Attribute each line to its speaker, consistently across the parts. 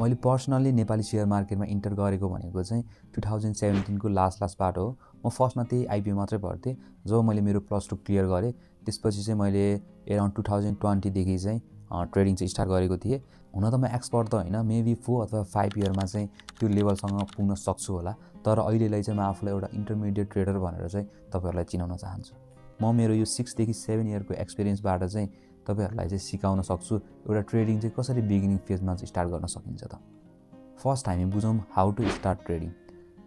Speaker 1: मैले personally Nepali share मार्केटमा enter गरेको भनेको चाहिँ 2017 को लास्ट हो। म फर्स्टमा त्यही आइपिओ मात्रै पढ्थेँ। जब मैले मेरो +2 क्लियर गरेँ त्यसपछि चाहिँ मैले एराउन्ड 2020 देखि चाहिँ ट्रेडिङ चाहिँ स्टार्ट गरेको थिएँ। हुन त म एक्सपर्ट त होइन, मेबी 4 अथवा 5 इयरमा चाहिँ त्यो लेभलसँग पुग्न सक्छु होला। तर अहिलेलाई चाहिँ म आफूलाई एउटा इन्टरमिडिएट ट्रेडर भनेर चाहिँ तपाईँहरूलाई चिनाउन चाहन्छु। म मेरो यो 6 देखि 7 इयरको एक्सपिरियन्सबाट चाहिँ तपाईहरुलाई चाहिँ सिकाउन सक्छु एउटा ट्रेडिङ चाहिँ कसरी बिगिनिङ फेजमा चाहिँ स्टार्ट गर्न सकिन्छ त। फर्स्ट हामी बुझौँ how to start trading.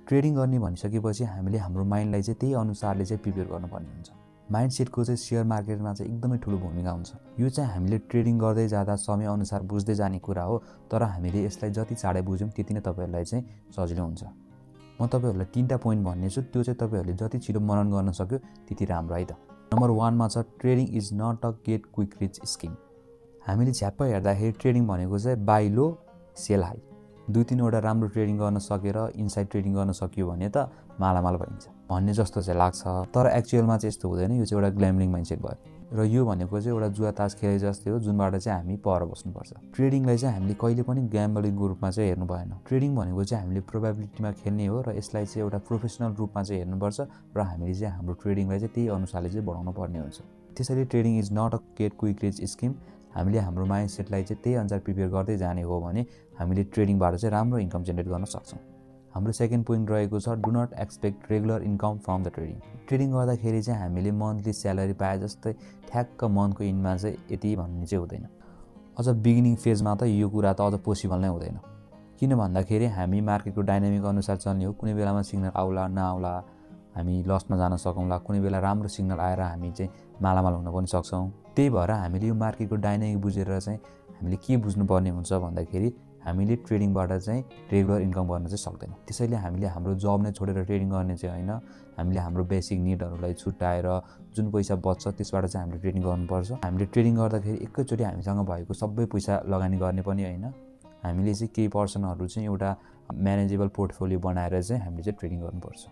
Speaker 1: Trading गर्ने भनिसकेपछि हामीले हाम्रो माइन्डलाई चाहिँ त्यही अनुसारले चाहिँ प्रिपेयर गर्नुपर्ने हुन्छ। माइन्डसेटको चाहिँ सेयर मार्केटमा चाहिँ एकदमै ठुलो भूमिका हुन्छ। यो चाहिँ हामीले ट्रेडिङ गर्दै जाँदा समय अनुसार बुझ्दै जाने कुरा हो, तर हामीले यसलाई जति चाँडै बुझ्यौँ त्यति नै तपाईहरुलाई चाहिँ सजिलो हुन्छ। म तपाईहरुलाई 3टा पोइन्ट भन्नेछु, त्यो चाहिँ तपाईहरुले जति छिटो मनन गर्न सक्यो त्यति राम्रो है त। नम्बर 1 मा छ trading is not a get quick rich scheme. हामीले झ्याप्प हेर्दाखेरि ट्रेडिङ भनेको चाहिँ बाई लो सेल हाई, 2-3 वटा राम्रो ट्रेडिङ गर्न सकेर इनसाइड ट्रेडिङ गर्न सकियो भने त मालामाल भइन्छ भन्ने जस्तो चाहिँ लाग्छ। तर एक्चुअलमा चाहिँ यस्तो हुँदैन। यो चाहिँ एउटा ग्ल्याम्बलिङ माइन्डसेट भयो र यो भनेको चाहिँ एउटा जुवा तास खेले जस्तै हो, जुनबाट चाहिँ हामी पर बस्नुपर्छ। ट्रेडिङलाई चाहिँ हामीले कहिले पनि ग्याम्बलिङको रूपमा चाहिँ हेर्नु भएन। ट्रेडिङ भनेको चाहिँ हामीले प्रोबेबिलिटीमा खेल्ने हो र यसलाई चाहिँ एउटा प्रोफेसनल रूपमा चाहिँ हेर्नुपर्छ र हामीले चाहिँ हाम्रो ट्रेडिङलाई चाहिँ त्यही अनुसारले चाहिँ बढाउनु पर्ने हुन्छ। त्यसैले trading is not a get quick rich scheme. हामीले हाम्रो माइन्डसेटलाई चाहिँ त्यही अनुसार प्रिपेयर गर्दै जाने हो भने हामीले ट्रेडिङबाट चाहिँ राम्रो इन्कम जेनेरेट गर्न सक्छौँ। हाम्रो सेकेन्ड पोइन्ट रहेको छ do not expect regular income from the trading. Trading गर्दाखेरि चाहिँ हामीले मन्थली स्यालेरी पाए जस्तै ठ्याक्क मन्थको इन्डमा चाहिँ यति भन्ने चाहिँ हुँदैन। अझ बिगिनिङ फेजमा त यो कुरा त अझ पोसिबल नै हुँदैन। किन भन्दाखेरि हामी मार्केटको डाइनामिक अनुसार चल्ने हो। कुनै बेलामा सिग्नल आउला नआउला, हामी लसमा जान सकौँला, कुनै बेला राम्रो सिग्नल आएर हामी चाहिँ मालामाल हुन पनि सक्छौँ। त्यही भएर हामीले यो मार्केटको डाइनामिक बुझेर चाहिँ हामीले के बुझ्नुपर्ने हुन्छ भन्दाखेरि हामीले ट्रेडिङबाट चाहिँ रेगुलर इन्कम गर्न चाहिँ सक्दैनौँ। त्यसैले हामीले हाम्रो जब नै छोडेर ट्रेडिङ गर्ने चाहिँ होइन। हामीले हाम्रो बेसिक निडहरूलाई छुट्याएर जुन पैसा बच्छ त्यसबाट चाहिँ हामीले ट्रेडिङ गर्नुपर्छ। हामीले ट्रेडिङ गर्दाखेरि एकैचोटि हामीसँग भएको सबै पैसा लगानी गर्ने पनि होइन। हामीले चाहिँ केही पर्सनहरू चाहिँ एउटा म्यानेजेबल पोर्टफोलियो बनाएर चाहिँ हामीले चाहिँ ट्रेडिङ गर्नुपर्छ।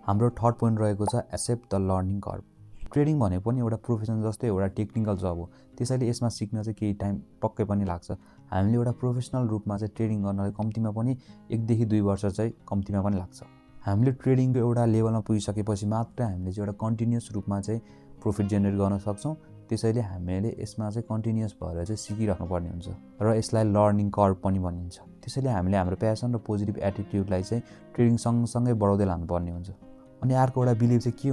Speaker 1: हाम्रो थर्ड पोइन्ट रहेको छ accept the learning curve. Trading भनेको पनि एउटा प्रोफेसन जस्तै एउटा टेक्निकल जब हो। त्यसैले यसमा सिक्न चाहिँ केही टाइम पक्कै पनि लाग्छ। हामीले एउटा प्रोफेसनल रूपमा चाहिँ ट्रेडिङ गर्नलाई कम्तीमा पनि 1 देखि 2 वर्ष चाहिँ कम्तीमा पनि लाग्छ। हामीले ट्रेडिङको एउटा लेभलमा पुगिसकेपछि मात्र हामीले चाहिँ एउटा कन्टिन्युअस रूपमा चाहिँ प्रफिट जेनेरेट गर्न सक्छौँ। त्यसैले हामीले यसमा चाहिँ कन्टिन्युअस भएर चाहिँ सिकिराख्नुपर्ने हुन्छ र यसलाई लर्निङ कर्भ पनि भनिन्छ। त्यसैले हामीले हाम्रो प्यासन र पोजिटिभ एटिट्युडलाई चाहिँ ट्रेडिङ सँगसँगै बढाउँदै लानुपर्ने हुन्छ। अनि अर्को एउटा बिलिभ चाहिँ के